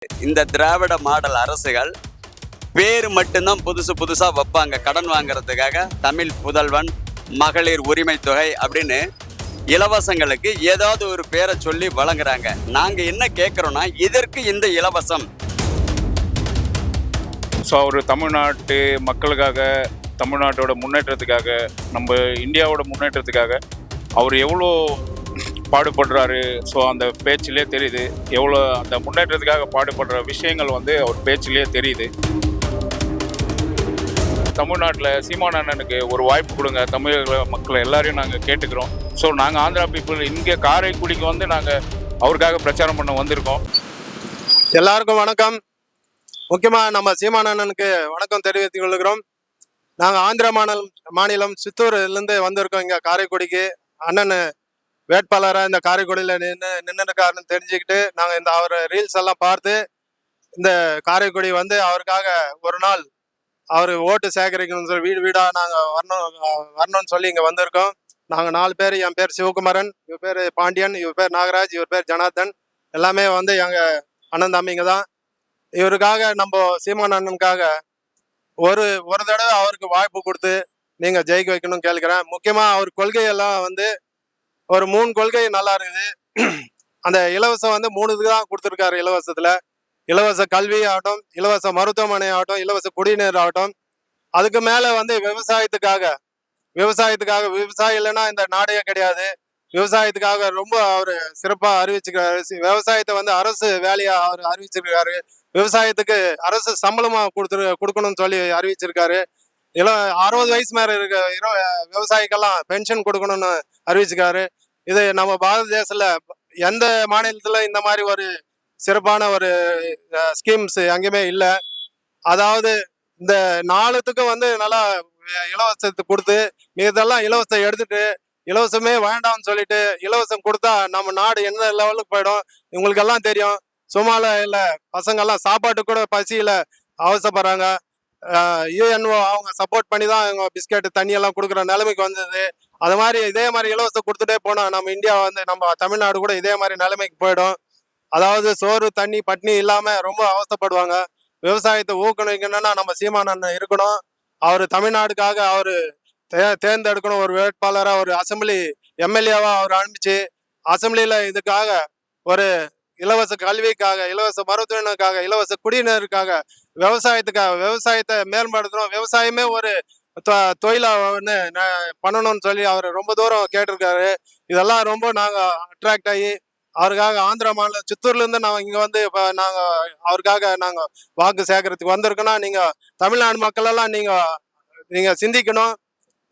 இந்த திராவிட மாடல் அரசுகள் பேர் மட்டும்தான் புதுசு புதுசாக வைப்பாங்க. கடன் வாங்குறதுக்காக தமிழ் புதல்வன், மகளிர் உரிமை தொகை அப்படின்னு இலவசங்களுக்கு ஏதாவது ஒரு பேரை சொல்லி வழங்குறாங்க. நாங்கள் என்ன கேட்குறோன்னா, இதற்கு இந்த இலவசம். ஸோ அவர் தமிழ்நாட்டு மக்களுக்காக, தமிழ்நாட்டோட முன்னேற்றத்துக்காக, நம்ம இந்தியாவோட முன்னேற்றத்துக்காக அவர் எவ்வளோ பாடுபடுறாரு. ஸோ அந்த பேச்சிலே தெரியுது, எவ்வளோ அந்த முன்னேற்றத்துக்காக பாடுபடுற விஷயங்கள் அவர் பேச்சிலே தெரியுது. தமிழ்நாட்டில் சீமான் அண்ணனுக்கு ஒரு வாய்ப்பு கொடுங்க, தமிழக மக்களை எல்லாரையும் நாங்கள் கேட்டுக்கிறோம். ஸோ நாங்கள் ஆந்திரா பீப்புள் இங்கே காரைக்குடிக்கு நாங்கள் அவருக்காக பிரச்சாரம் பண்ண வந்திருக்கோம். எல்லாருக்கும் வணக்கம். முக்கியமாக நம்ம சீமான் அண்ணனுக்கு வணக்கம் தெரிவித்துக் கொள்கிறோம். நாங்கள் ஆந்திர மாநிலம் சித்தூர்லேருந்து வந்திருக்கோம் இங்கே காரைக்குடிக்கு. அண்ணன் வேட்பாளராக இந்த காரைக்குடியில் நின்றுருக்காருன்னு தெரிஞ்சுக்கிட்டு நாங்கள் இந்த அவர் ரீல்ஸ் எல்லாம் பார்த்து இந்த காரைக்குடி அவருக்காக ஒரு நாள் அவர் ஓட்டு சேகரிக்கணும்னு சொல்லி வீடு வீடாக நாங்கள் வரணும்னு சொல்லி இங்கே வந்திருக்கோம். நாங்கள் 4 பேர். என் பேர் சிவகுமாரன், இவர் பேர் பாண்டியன், இவர் பேர் நாகராஜ், இவர் பேர் ஜனார்தன். எல்லாமே எங்கள் அண்ணன் தம்பிங்க தான். இவருக்காக நம்ம சீமான் அண்ணனுக்காக ஒரு தடவை அவருக்கு வாய்ப்பு கொடுத்து நீங்கள் ஜெயிக்க வைக்கணும்னு கேட்குறேன். முக்கியமாக அவர் கொள்கையெல்லாம் ஒரு 3 கொள்கை நல்லா இருக்குது. அந்த இலவசம் 3 இதுக்கு தான் கொடுத்துருக்காரு. இலவசத்தில் இலவச கல்வி ஆகட்டும், இலவச மருத்துவமனை ஆகட்டும், இலவச குடிநீர் ஆகட்டும். அதுக்கு மேலே விவசாயத்துக்காக விவசாயம் இல்லைன்னா இந்த நாடே கிடையாது. விவசாயத்துக்காக ரொம்ப அவர் சிறப்பாக அறிவிச்சிருக்காரு. விவசாயத்தை அரசு வேலையாக அவர் அறிவிச்சிருக்காரு. விவசாயத்துக்கு அரசு சம்பளமாக கொடுக்கணும்னு சொல்லி அறிவிச்சிருக்காரு. 60 வயசு மேலே இருக்க விவசாயிக்கெல்லாம் பென்ஷன் கொடுக்கணும்னு அறிவிச்சிருக்காரு. இது நம்ம பாரத தேசத்துல எந்த மாநிலத்தில் இந்த மாதிரி ஒரு சிறப்பான ஒரு ஸ்கீம்ஸ் எங்கேயுமே இல்லை. அதாவது இந்த 4த்துக்கும் நல்லா இலவசத்தை கொடுத்து இதெல்லாம் இலவசம் எடுத்துட்டு இலவசமே வேண்டாம்னு சொல்லிட்டு இலவசம் கொடுத்தா நம்ம நாடு எந்த லெவலுக்கு போயிடும் இவங்களுக்கெல்லாம் தெரியும். சும்மால இல்லை, பசங்கள்லாம் சாப்பாட்டு கூட பசியில் அவசப்படுறாங்க. யுஎன்ஓ அவங்க சப்போர்ட் பண்ணி தான் அவங்க பிஸ்கெட்டு தண்ணியெல்லாம் கொடுக்குற நிலைமைக்கு வந்தது. அது மாதிரி இதே மாதிரி இலவசம் கொடுத்துட்டே போனால் நம்ம இந்தியா நம்ம தமிழ்நாடு கூட இதே மாதிரி நிலைமைக்கு போயிடும். அதாவது சோறு தண்ணி பட்னி இல்லாமல் ரொம்ப அவசப்படுவாங்க. விவசாயத்தை ஊக்குவிக்கணும்னா நம்ம சீமான் அண்ணன் இருக்கணும். அவர் தமிழ்நாடுக்காக அவர் தேர்ந்தெடுக்கணும். ஒரு வேட்பாளராக ஒரு அசம்பிளி எம்எல்ஏவா அவர் அனுப்பிச்சு அசம்பிளியில் இதுக்காக ஒரு இலவச கல்விக்காக, இலவச மருத்துவனுக்காக, இலவச குடிநீருக்காக, விவசாயத்தை மேம்படுத்தணும். விவசாயமே ஒரு தொழிலா பண்ணணும்னு சொல்லி அவர் ரொம்ப தூரம் கேட்டிருக்காரு. இதெல்லாம் ரொம்ப நாங்கள் அட்ராக்ட் ஆகி அவருக்காக ஆந்திர மாநிலம் சித்தூர்லேருந்து நாங்கள் இங்கே இப்போ அவருக்காக நாங்கள் வாக்கு சேகரத்துக்கு வந்திருக்கோன்னா நீங்கள் தமிழ்நாடு மக்களெல்லாம் நீங்கள் சிந்திக்கணும்.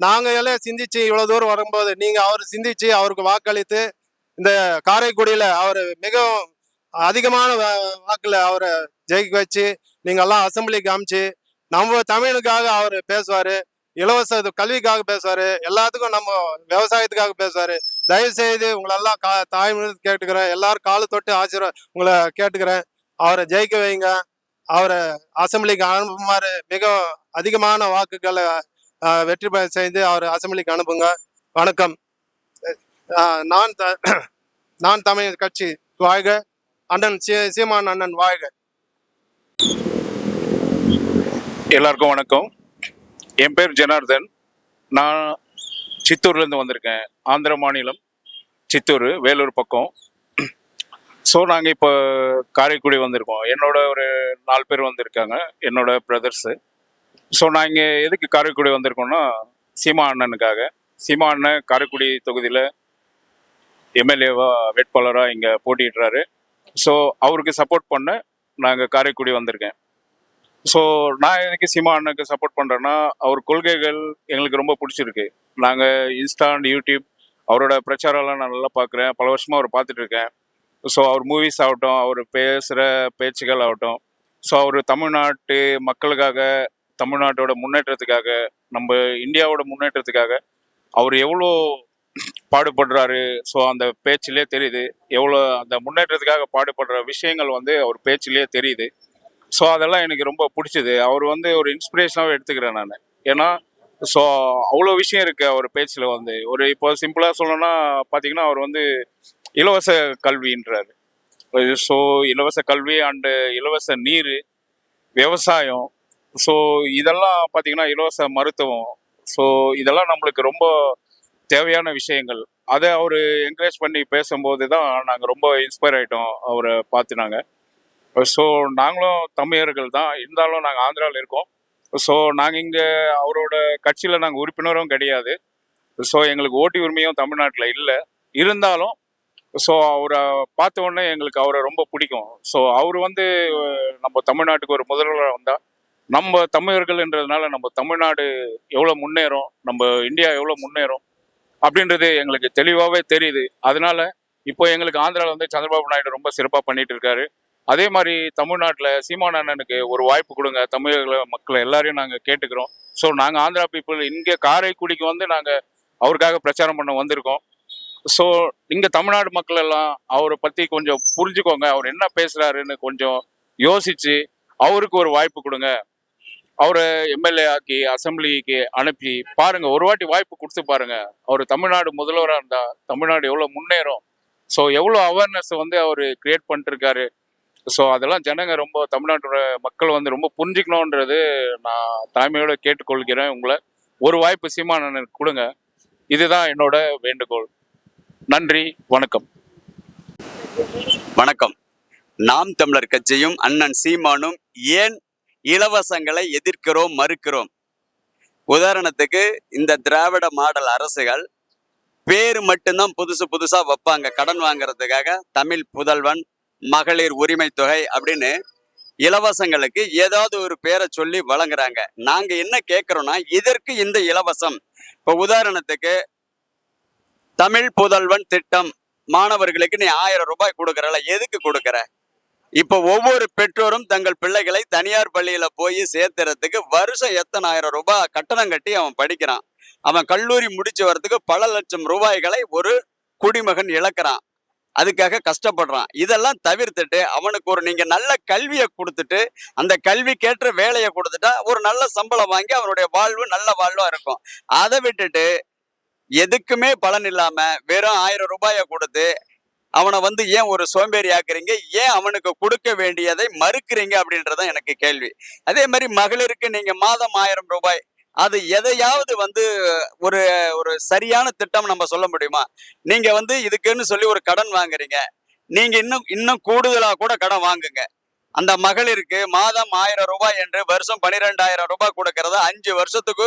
நாங்கள் எல்லாம் சிந்திச்சு இவ்வளோ தூரம் வரும்போது நீங்கள் அவர் சிந்திச்சு அவருக்கு வாக்களித்து இந்த காரைக்குடியில் அவர் மிகவும் அதிகமான வாக்கில் அவரை ஜெயிக்க வச்சு நீங்கள்லாம் அசம்பிளிக்கு அமைச்சு நம்ம தமிழுக்காக அவர் பேசுவார், இலவச கல்விக்காக பேசுவார், எல்லாத்துக்கும் நம்ம விவசாயத்துக்காக பேசுவார். தயவு செய்து உங்களெல்லாம் தாய்மொழி கேட்டுக்கிறேன். எல்லாரும் காலு தொட்டு உங்களை கேட்டுக்கிறேன். அவரை ஜெயிக்க வைங்க. அவரை அசம்பிளிக்கு அனுப்புமாறு மிக அதிகமான வாக்குகளை வெற்றி பெற செய்து அவர் அசம்பிளிக்கு அனுப்புங்க. வணக்கம். நான் தமிழ் கட்சி வாழ்க. அண்ணன் சீமான் அண்ணன் வாழ்க. எல்லாருக்கும் வணக்கம். என் பேர் ஜனார்தன். நான் சித்தூர்லேருந்து வந்திருக்கேன். ஆந்திர மாநிலம் சித்தூர், வேலூர் பக்கம். ஸோ நாங்கள் இப்போ காரைக்குடி வந்திருக்கோம். என்னோட ஒரு 4 பேர் வந்திருக்காங்க, என்னோட பிரதர்ஸு. ஸோ நான் இங்கே எதுக்கு காரைக்குடி வந்திருக்கோம்னா, சீமா அண்ணனுக்காக. சீமா அண்ணன் காரைக்குடி தொகுதியில் எம்எல்ஏவாக வேட்பாளராக இங்கே போட்டிடுறாரு. ஸோ அவருக்கு சப்போர்ட் பண்ண நாங்கள் காரைக்குடி வந்திருக்கேன். ஸோ நான் எதுக்கு சீமா அண்ணனுக்கு சப்போர்ட் பண்ணுறேன்னா, அவர் கொள்கைகள் எங்களுக்கு ரொம்ப பிடிச்சிருக்கு. நாங்கள் இன்ஸ்டா அண்ட் யூடியூப் அவரோட பிரச்சாரம்லாம் நான் நல்லா பார்க்குறேன். பல வருஷமாக அவரை பார்த்துட்டு இருக்கேன். ஸோ அவர் மூவிஸ் ஆகட்டும், அவர் பேசுகிற பேச்சுகள் ஆகட்டும், ஸோ அவர் தமிழ்நாட்டு மக்களுக்காக, தமிழ்நாட்டோட முன்னேற்றத்துக்காக, நம்ம இந்தியாவோட முன்னேற்றத்துக்காக அவர் எவ்வளோ பாடுபடுறாரு. ஸோ அந்த பேச்சிலே தெரியுது, எவ்வளோ அந்த முன்னேற்றத்துக்காக பாடுபடுற விஷயங்கள் அவர் பேச்சிலே தெரியுது. ஸோ அதெல்லாம் எனக்கு ரொம்ப பிடிச்சிது. அவர் ஒரு இன்ஸ்பிரேஷனாகவே எடுத்துக்கிறேன் நான். ஏன்னா ஸோ அவ்வளோ விஷயம் இருக்குது அவர் பேச்சில். ஒரு இப்போ சிம்பிளாக சொல்லணும்னா பார்த்தீங்கன்னா, அவர் இலவச கல்வின்றாரு. ஸோ இலவச கல்வி அண்டு இலவச நீர், விவசாயம், ஸோ இதெல்லாம் பார்த்தீங்கன்னா இலவச மருத்துவம், ஸோ இதெல்லாம் நம்மளுக்கு ரொம்ப தேவையான விஷயங்கள். அதை அவர் என்கரேஜ் பண்ணி பேசும்போது தான் நாங்கள் ரொம்ப இன்ஸ்பயர் ஆகிட்டோம் அவரை பார்த்து. நாங்கள் ஸோ நாங்களும் தமிழர்கள் தான், இருந்தாலும் நாங்கள் ஆந்திராவில் இருக்கோம். ஸோ நாங்கள் இங்கே அவரோட கட்சியில் நாங்கள் உறுப்பினரும் கிடையாது. ஸோ எங்களுக்கு ஓட்டு உரிமையும் தமிழ்நாட்டில் இல்லை. இருந்தாலும் ஸோ அவரை பார்த்த உடனே எங்களுக்கு அவரை ரொம்ப பிடிக்கும். ஸோ அவர் நம்ம தமிழ்நாட்டுக்கு ஒரு முதல்வராக வந்தால் நம்ம தமிழர்கள்ன்றதுனால நம்ம தமிழ்நாடு எவ்வளோ முன்னேறும், நம்ம இந்தியா எவ்வளோ முன்னேறும் அப்படின்றது எங்களுக்கு தெளிவாகவே தெரியுது. அதனால இப்போ எங்களுக்கு ஆந்திராவில் சந்திரபாபு நாயுடு ரொம்ப சிறப்பாக பண்ணிட்டு இருக்காரு. அதே மாதிரி தமிழ்நாட்டில் சீமான் அண்ணனுக்கு ஒரு வாய்ப்பு கொடுங்க, தமிழக மக்களை எல்லாரையும் நாங்கள் கேட்டுக்கிறோம். ஸோ நாங்கள் ஆந்திரா பீப்புள் இங்கே காரைக்குடிக்கு நாங்கள் அவருக்காக பிரச்சாரம் பண்ண வந்திருக்கோம். ஸோ இங்கே தமிழ்நாடு மக்கள் எல்லாம் அவரை பற்றி கொஞ்சம் புரிஞ்சுக்கோங்க, அவர் என்ன பேசுகிறாருன்னு கொஞ்சம் யோசித்து அவருக்கு ஒரு வாய்ப்பு கொடுங்க. அவரை எம்எல்ஏ ஆக்கி அசம்பிளிக்கு அனுப்பி பாருங்க, ஒரு வாட்டி வாய்ப்பு கொடுத்து பாருங்க. அவர் தமிழ்நாடு முதல்வராக இருந்தா தமிழ்நாடு எவ்வளோ முன்னேறும். ஸோ எவ்வளோ அவேர்னஸ் அவர் கிரியேட் பண்ணிட்டு இருக்காரு. ஸோ அதெல்லாம் ஜனங்க ரொம்ப தமிழ்நாட்டோட மக்கள் ரொம்ப புரிஞ்சுக்கணுன்றது நான் தாய்மையோட கேட்டுக்கொள்கிறேன். உங்களை ஒரு வாய்ப்பு சீமானனுக்கு கொடுங்க, இதுதான் என்னோட வேண்டுகோள். நன்றி, வணக்கம். வணக்கம். நாம் தமிழர் கட்சியும் அண்ணன் சீமானும் ஏன் இலவசங்களை எதிர்க்கிறோம், மறுக்கிறோம்? உதாரணத்துக்கு இந்த திராவிட மாடல் அரசுகள் பேரு மட்டும்தான் புதுசு புதுசா வைப்பாங்க. கடன் வாங்குறதுக்காக தமிழ் புதல்வன், மகளிர் உரிமை தொகை அப்படின்னு இலவசங்களுக்கு ஏதாவது ஒரு பேரை சொல்லி வழங்குறாங்க. நாங்க என்ன கேட்கிறோம்னா, இதற்கு இந்த இலவசம். இப்ப உதாரணத்துக்கு தமிழ் புதல்வன் திட்டம், மாணவர்களுக்கு நீ 1000 ரூபாய் கொடுக்கறல, எதுக்கு கொடுக்கற? இப்ப ஒவ்வொரு பெற்றோரும் தங்கள் பிள்ளைகளை தனியார் பள்ளியில போய் சேர்த்துறதுக்கு வருஷம் எத்தனை 1000 ரூபாய் கட்டணம் கட்டி அவன் படிக்கிறான். அவன் கல்லூரி முடிச்சு வர்றதுக்கு பல லட்சம் ரூபாய்களை ஒரு குடிமகன் இழக்கிறான். அதுக்காக கஷ்டப்படுறான். இதெல்லாம் தவிர்த்துட்டு அவனுக்கு நீங்க நல்ல கல்வியை கொடுத்துட்டு அந்த கல்விக்கேற்ற வேலையை கொடுத்துட்டா ஒரு நல்ல சம்பளம் வாங்கி அவனுடைய வாழ்வு நல்ல வாழ்வா இருக்கும். அதை விட்டுட்டு எதுக்குமே பலன் இல்லாம வெறும் 1000 ரூபாயை கொடுத்து அவனை ஏன் ஒரு சோம்பேறி ஆக்குறீங்க, ஏன் அவனுக்கு கொடுக்க வேண்டியதை மறுக்கிறீங்க அப்படின்றத எனக்கு கேள்வி. அதே மாதிரி மகளிருக்கு நீங்க மாதம் 1000 ரூபாய், அது எதையாவது ஒரு ஒரு சரியான திட்டம் நம்ம சொல்ல முடியுமா? நீங்க இதுக்குன்னு சொல்லி ஒரு கடன் வாங்குறீங்க, நீங்க இன்னும் கூடுதலா கூட கடன் வாங்குங்க. அந்த மகளிருக்கு மாதம் 1000 ரூபாய் என்று வருஷம் 12,000 ரூபாய் கொடுக்கறத 5 வருஷத்துக்கு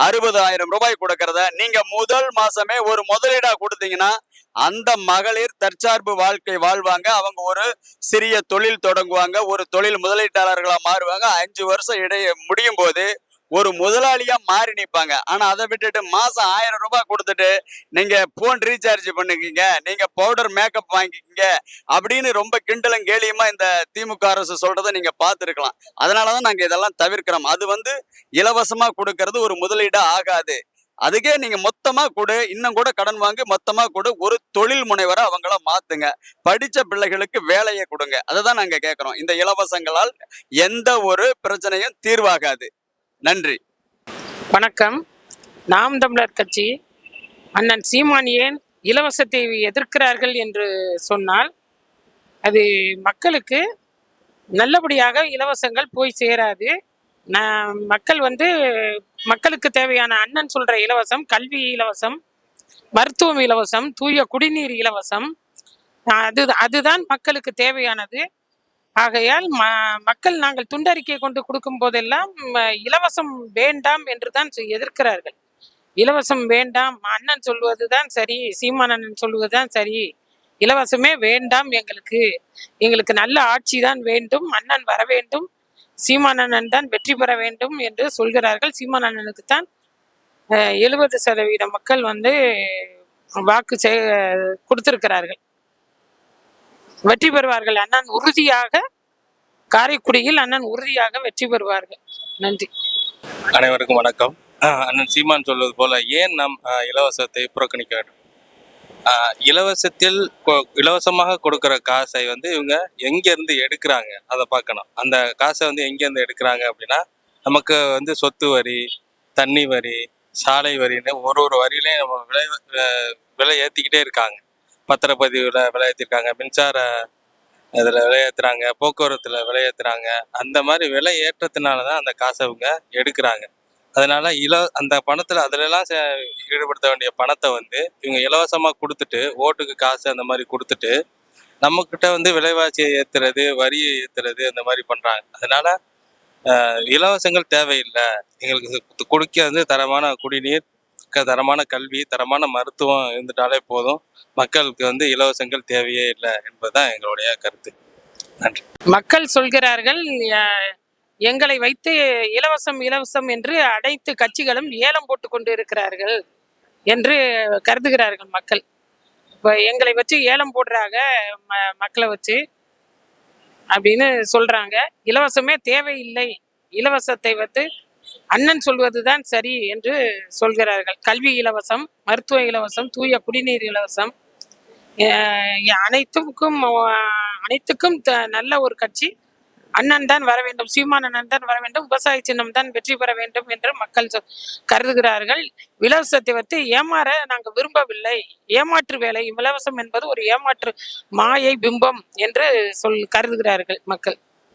60,000 ரூபாய் கொடுக்கறத நீங்க முதல் மாசமே ஒரு முதலீடா கொடுத்தீங்கன்னா அந்த மகளிர் தற்சார்பு வாழ்க்கை வாழ்வாங்க. அவங்க ஒரு சிறிய தொழில் தொடங்குவாங்க, ஒரு தொழில் முதலீட்டாளர்களா மாறுவாங்க. 5 வருஷம் முடியும் போது ஒரு முதலாளியா மாறி நிற்பாங்க. ஆனா அதை விட்டுட்டு மாசம் 1000 ரூபாய் கொடுத்துட்டு நீங்க போன் ரீசார்ஜ் பண்ணிக்கிங்க, நீங்க பவுடர் மேக்கப் வாங்கிக்கிங்க அப்படின்னு ரொம்ப கிண்டலும் கேலியுமா இந்த திமுக அரசு சொல்றதை நீங்க பார்த்துருக்கலாம். அதனாலதான் நாங்க இதெல்லாம் தவிர்க்கிறோம். அது இலவசமா கொடுக்கறது ஒரு முதலீடா ஆகாது. அதுக்கே நீங்க மொத்தமா கொடு, இன்னும் கூட கடன் வாங்கி மொத்தமா கொடு, ஒரு தொழில் முனைவரை அவங்கள மாத்துங்க, படிச்ச பிள்ளைகளுக்கு வேலையை கொடுங்க. அதை தான் நாங்க கேட்கிறோம். இந்த இலவசங்களால் எந்த ஒரு பிரச்சனையும் தீர்வாகாது. நன்றி, வணக்கம். நாம் தமிழர் கட்சி அண்ணன் சீமான் ஏன் இலவசத்தை எதிர்க்கிறார்கள் என்று சொன்னால், அது மக்களுக்கு நல்லபடியாக இலவசங்கள் போய் சேராது. மக்களுக்கு தேவையான அண்ணன் சொல்ற இலவசம், கல்வி இலவசம், மருத்துவம் இலவசம், தூய குடிநீர் இலவசம், அதுதான் மக்களுக்கு தேவையானது. ஆகையால் மக்கள் நாங்கள் துண்டறிக்கை கொண்டு கொடுக்கும் போதெல்லாம் இலவசம் வேண்டாம் என்று தான் எதிர்க்கிறார்கள். இலவசம் வேண்டாம், அண்ணன் சொல்வதுதான் சரி, சீமான் அண்ணன் சொல்வதுதான் சரி, இலவசமே வேண்டாம், எங்களுக்கு நல்ல ஆட்சி தான் வேண்டும், அண்ணன் வர வேண்டும், சீமான் அண்ணன் தான் வெற்றி பெற வேண்டும் என்று சொல்கிறார்கள். சீமான் அண்ணனுக்கு தான் 70% மக்கள் வாக்கு கொடுத்திருக்கிறார்கள். வெற்றி பெறுவார்கள். அண்ணன் உறுதியாக, காரைக்குடியில் அண்ணன் உறுதியாக வெற்றி பெறுவார்கள். நன்றி. அனைவருக்கும் வணக்கம். அண்ணன் சீமான் சொல்வது போல ஏன் நாம் இலவசத்தை புறக்கணிக்க வேண்டும்? இலவசமாக கொடுக்குற காசை இவங்க எங்கேருந்து எடுக்கிறாங்க அதை பார்க்கணும். அந்த காசை எங்கேருந்து எடுக்கிறாங்க அப்படின்னா, நமக்கு சொத்து வரி, தண்ணி வரி, சாலை வரின்னு ஒரு வரியிலையும் நம்ம விலை ஏற்றிக்கிட்டே இருக்காங்க. பத்திரப்பதிவில் விலை ஏற்றிருக்காங்க, மின்சார அதில் விலையேற்றுறாங்க, போக்குவரத்தில் விலையேற்றுறாங்க. அந்த மாதிரி விலை ஏற்றத்தினால தான் அந்த காசை அவங்க எடுக்கிறாங்க. அதனால அந்த பணத்தில் அதிலெல்லாம் ஈடுபடுத்த வேண்டிய பணத்தை வந்து இவங்க இலவசமாக கொடுத்துட்டு, ஓட்டுக்கு காசு அந்த மாதிரி கொடுத்துட்டு, நம்மக்கிட்ட வந்து விலைவாசியை ஏற்றுறது, வரியை ஏற்றுறது அந்த மாதிரி பண்ணுறாங்க. அதனால இலவசங்கள் தேவையில்லை. எங்களுக்கு கொடுக்க வந்து தரமான குடிநீர், தரமான கல்வி, தரமான மருத்துவம் இருந்துட்டாலே போதும். மக்களுக்கு வந்து இலவசங்கள் தேவையே இல்லை என்பதுதான் எங்களுடைய கருத்து. நன்றி. மக்கள் சொல்கிறார்கள், எங்களை வைத்து இலவசம் இலவசம் என்று அனைத்து கட்சிகளும் ஏலம் போட்டு கொண்டு இருக்கிறார்கள் என்று கருதுகிறார்கள் மக்கள். இப்போ எங்களை வச்சு ஏலம் போடுறாங்க, மக்களை வச்சு அப்படின்னு சொல்றாங்க. இலவசமே தேவையில்லை, இலவசத்தை வந்து அண்ணன் சொல்வதுதான் சரி என்று சொல்கிறார்கள். கல்வி இலவசம், மருத்துவ இலவசம், தூய குடிநீர் இலவசம், அனைத்துக்கும் நல்ல ஒரு கட்சி அண்ணன் தான் வர வேண்டும், சீமான் அண்ணன் தான் வர வேண்டும், விவசாய சின்னம் தான் வெற்றி பெற வேண்டும் என்று மக்கள் கருதுகிறார்கள். இலவசத்தை வைத்து ஏமாற நாங்கள் விரும்பவில்லை. ஏமாற்று வேலை, இலவசம் என்பது ஒரு ஏமாற்று மாயை பிம்பம் என்று கருதுகிறார்கள் மக்கள்.